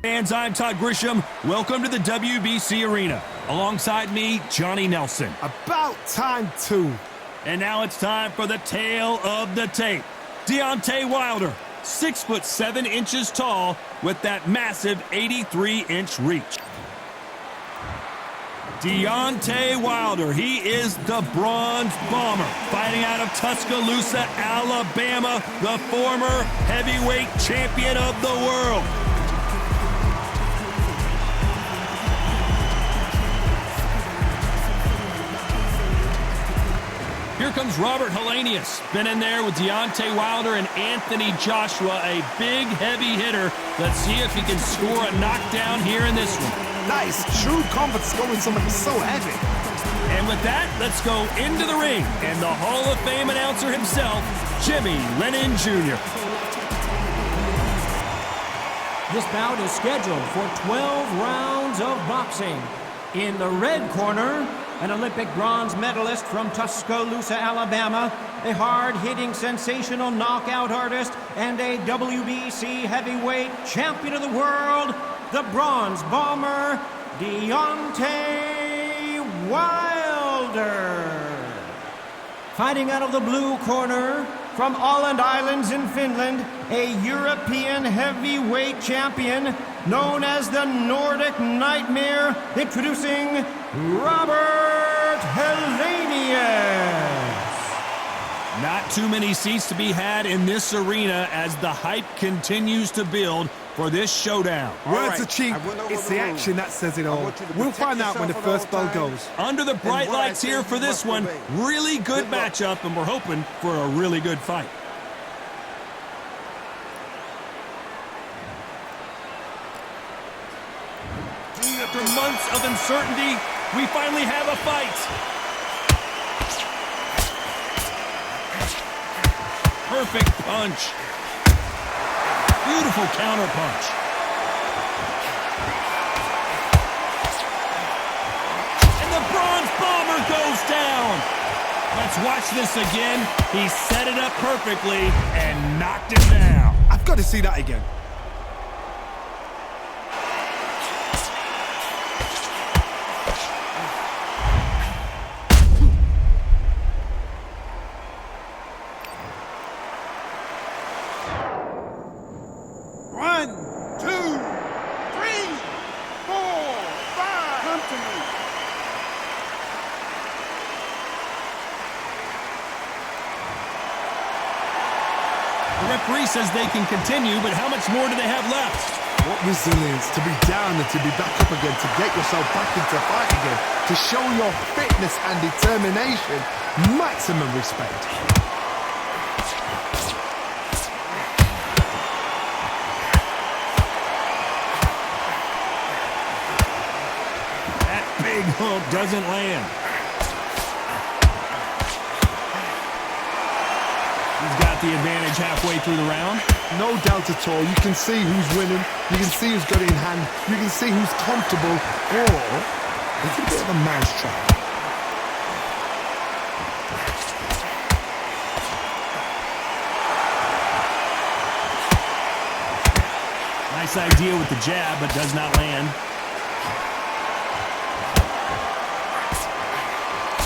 Fans, I'm Todd Grisham. Welcome to the WBC Arena. Alongside me, Johnny Nelson. About time, too. And now it's time for the tale of the tape. Deontay Wilder, 6'7" tall, with that massive 83-inch reach. Deontay Wilder, he is the Bronze Bomber, fighting out of Tuscaloosa, Alabama, the former heavyweight champion of the world. Here comes Robert Helenius. Been in there with Deontay Wilder and Anthony Joshua, a big, heavy hitter. Let's see if he can score a knockdown here in this one. Nice, true confidence going something so heavy. And with that, let's go into the ring. And the Hall of Fame announcer himself, Jimmy Lennon Jr. This bout is scheduled for 12 rounds of boxing. In the red corner, an Olympic bronze medalist from Tuscaloosa, Alabama, a hard-hitting, sensational knockout artist, and a WBC heavyweight champion of the world, the Bronze Bomber, Deontay Wilder. Fighting out of the blue corner, from Åland Islands in Finland, a European heavyweight champion known as the Nordic Nightmare, introducing Robert Helenius. Not too many seats to be had in this arena as the hype continues to build for this showdown. Words are cheap. It's the action that says it all. We'll find out when the first bell goes. Under the bright lights here for this one, really good matchup, and we're hoping for a really good fight. After months of uncertainty, we finally have a fight. Perfect punch. Beautiful counter punch. And the Bronze Bomber goes down. Let's watch this again. He set it up perfectly and knocked it down. I've got to see that again. The referee says they can continue, but how much more do they have left? What resilience to be down and to be back up again, to get yourself back into fight again, to show your fitness and determination. Maximum respect. That big hook doesn't land. He's got the advantage halfway through the round. No doubt at all. You can see who's winning. You can see who's got it in hand. You can see who's comfortable. Or it's a bit of a mousetrap. Nice idea with the jab, but does not land.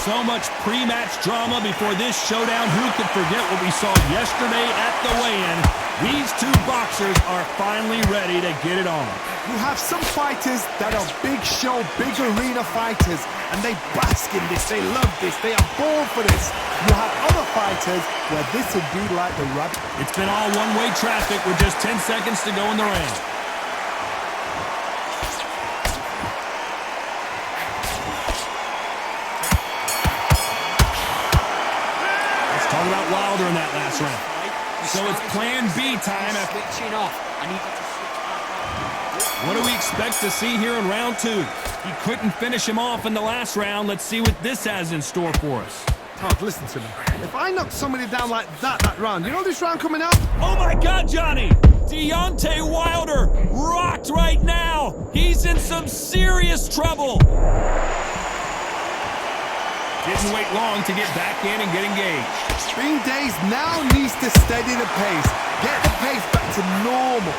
So much pre-match drama before this showdown. Who could forget what we saw yesterday at the weigh-in? These two boxers are finally ready to get it on. You have some fighters that are big show, big arena fighters, and they bask in this, they love this, they are born for this. You have other fighters where this would be like the rabbit. It's been all one-way traffic with just 10 seconds to go in the round. Talk about Wilder in that last round. So it's plan B time. What do we expect to see here in round two? He couldn't finish him off in the last round. Let's see what this has in store for us. Todd, listen to me. If I knock somebody down like that round, you know this round coming up? Oh my God, Johnny! Deontay Wilder rocked right now. He's in some serious trouble. Didn't wait long to get back in and get engaged. Spring Days now needs to steady the pace. Get the pace back to normal.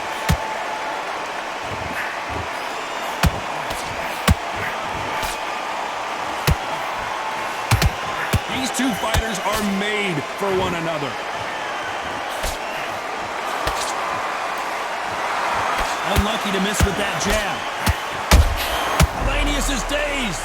for one another. Unlucky to miss with that jab. Helenius is dazed.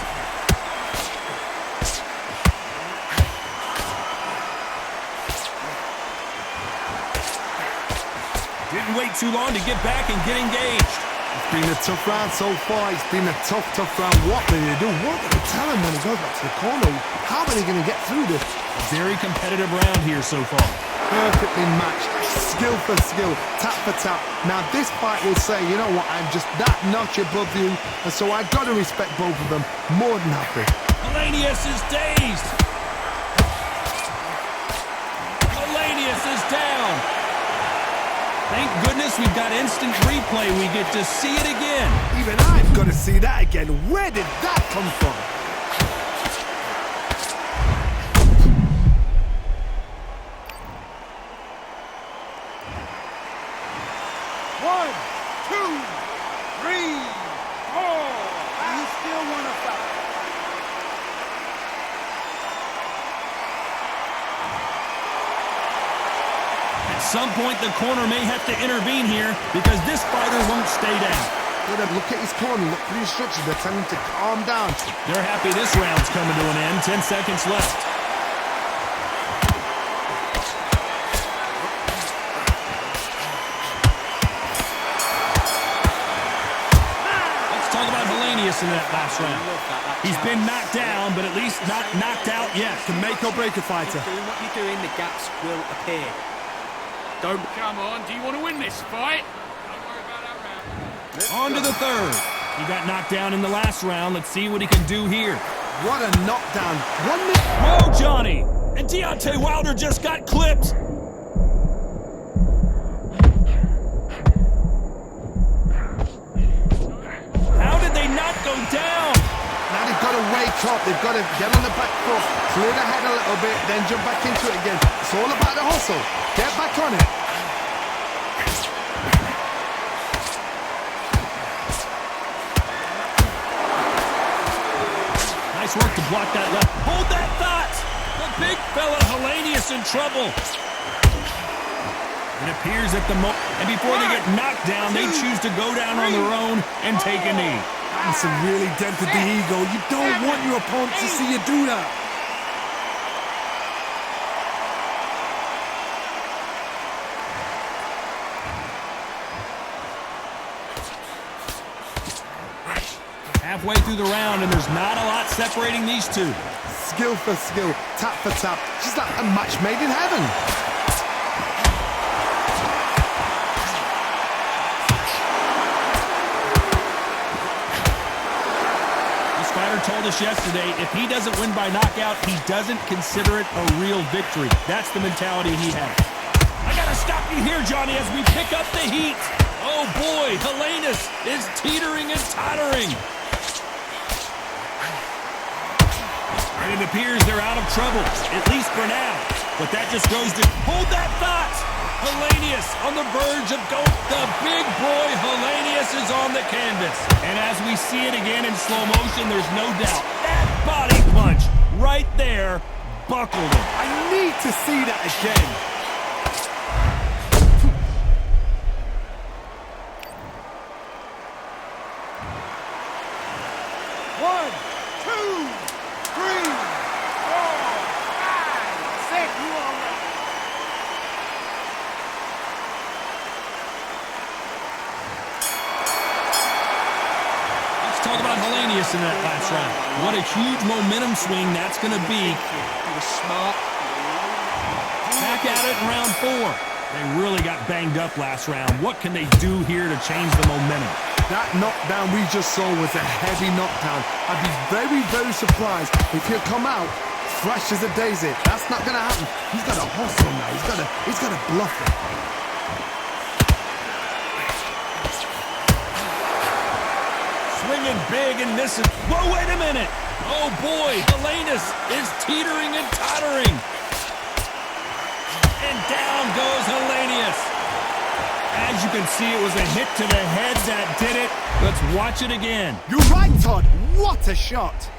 Didn't wait too long to get back and get engaged. It's been a tough round so far. It's been a tough round. What do they do? What do they tell him when he goes back to the corner? How are they going to get through this? A very competitive round here so far. Perfectly matched. Skill for skill. Tap for tap. Now this fight will say, you know what, I'm just that notch above you. And so I got to respect both of them. More than happy. Helenius is dazed. Helenius is down. Thank goodness we've got instant replay. We get to see it again. Even I've got to see that again. Where did that come from? One, two, three, four. And he still won a fight. At some point, the corner may have to intervene here because this fighter won't stay down. Look at his corner. Look at the instructions. They're telling him to calm down. They're happy this round's coming to an end. 10 seconds left. Let's talk about Helenius in that last round. He's been knocked down, but at least not knocked out yet. Can make or break a fighter. Doing what you're doing, the gaps will appear. Don't. Come on, do you want to win this fight? Don't worry about that round. On to the third. He got knocked down in the last round. Let's see what he can do here. What a knockdown. 1 minute. Whoa, Johnny! And Deontay Wilder just got clipped. How did they not go down? Now they've got to wake up. They've got to get on the back foot, clear the head a little bit, then jump back into it again. It's all about the hustle. Get back on it. Nice work to block that left. Hold that thought! The big fella Helenius in trouble. It appears at the moment, and before they get knocked down, they choose to go down on their own and take a knee. That's a really dented the ego. You don't want your opponent to see you do that. Halfway through the round, and there's not a lot separating these two. Skill for skill, tap for tap. Just like a match made in heaven. This fighter told us yesterday, if he doesn't win by knockout, he doesn't consider it a real victory. That's the mentality he has. I gotta stop you here, Johnny, as we pick up the heat. Oh boy, Helenius is teetering and tottering. And it appears they're out of trouble, at least for now. But that just goes to hold that thought. Helenius on the verge of going. The big boy Helenius is on the canvas. And as we see it again in slow motion, there's no doubt that body punch right there buckled him. I need to see that again. One, two, three, four, five, six. You all right? Let's talk about Helenius in that last round. What a huge momentum swing that's going to be. He was smart. Back at it in round 4. They really got banged up last round. What can they do here to change the momentum? That knockdown we just saw was a heavy knockdown. I'd be very, very surprised if he'll come out fresh as a daisy. That's not going to happen. He's got to hustle now. He's got to bluff it. Swinging big and missing. Whoa, wait a minute. Oh, boy. Helenius is teetering and tottering. And down goes Helenius. As you can see, it was a hit to the head that did it. Let's watch it again. You're right, Todd. What a shot.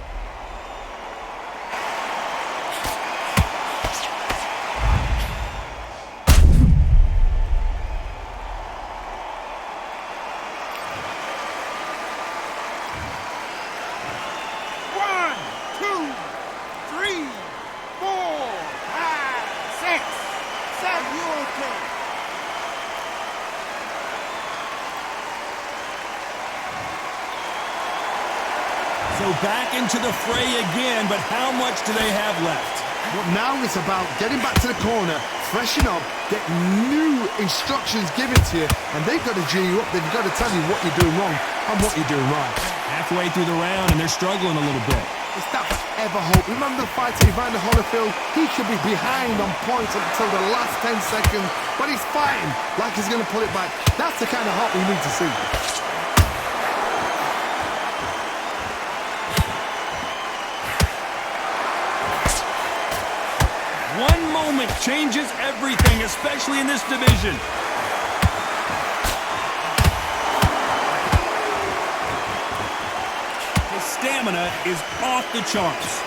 So back into the fray again, but how much do they have left? But now it's about getting back to the corner, freshen up, get new instructions given to you, and they've got to G you up. They've got to tell you what you're doing wrong and what you're doing right. Halfway through the round, and they're struggling a little bit. It's that forever hope. Remember the fighter Evander Holyfield? He could be behind on points until the last 10 seconds, but he's fighting like he's going to pull it back. That's the kind of hope we need to see. One moment changes everything, especially in this division. His stamina is off the charts.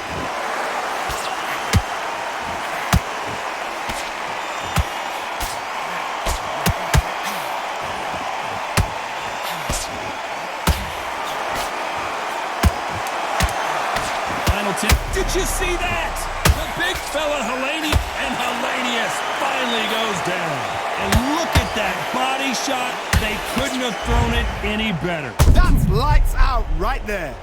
Final tip. Did you see that? Big fella Helenius, and Helenius finally goes down. And look at that body shot. They couldn't have thrown it any better. That's lights out right there.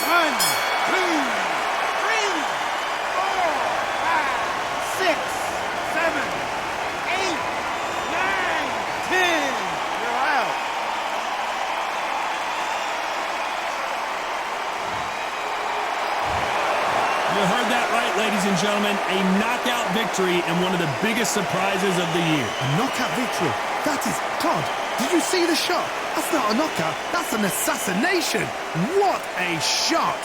One, two, three, 4, 5, 6, 7, 8, 9, 10. You heard that right, ladies and gentlemen. A knockout victory and one of the biggest surprises of the year. A knockout victory. That is, God, did you see the shot? That's not a knockout. That's an assassination. What a shot.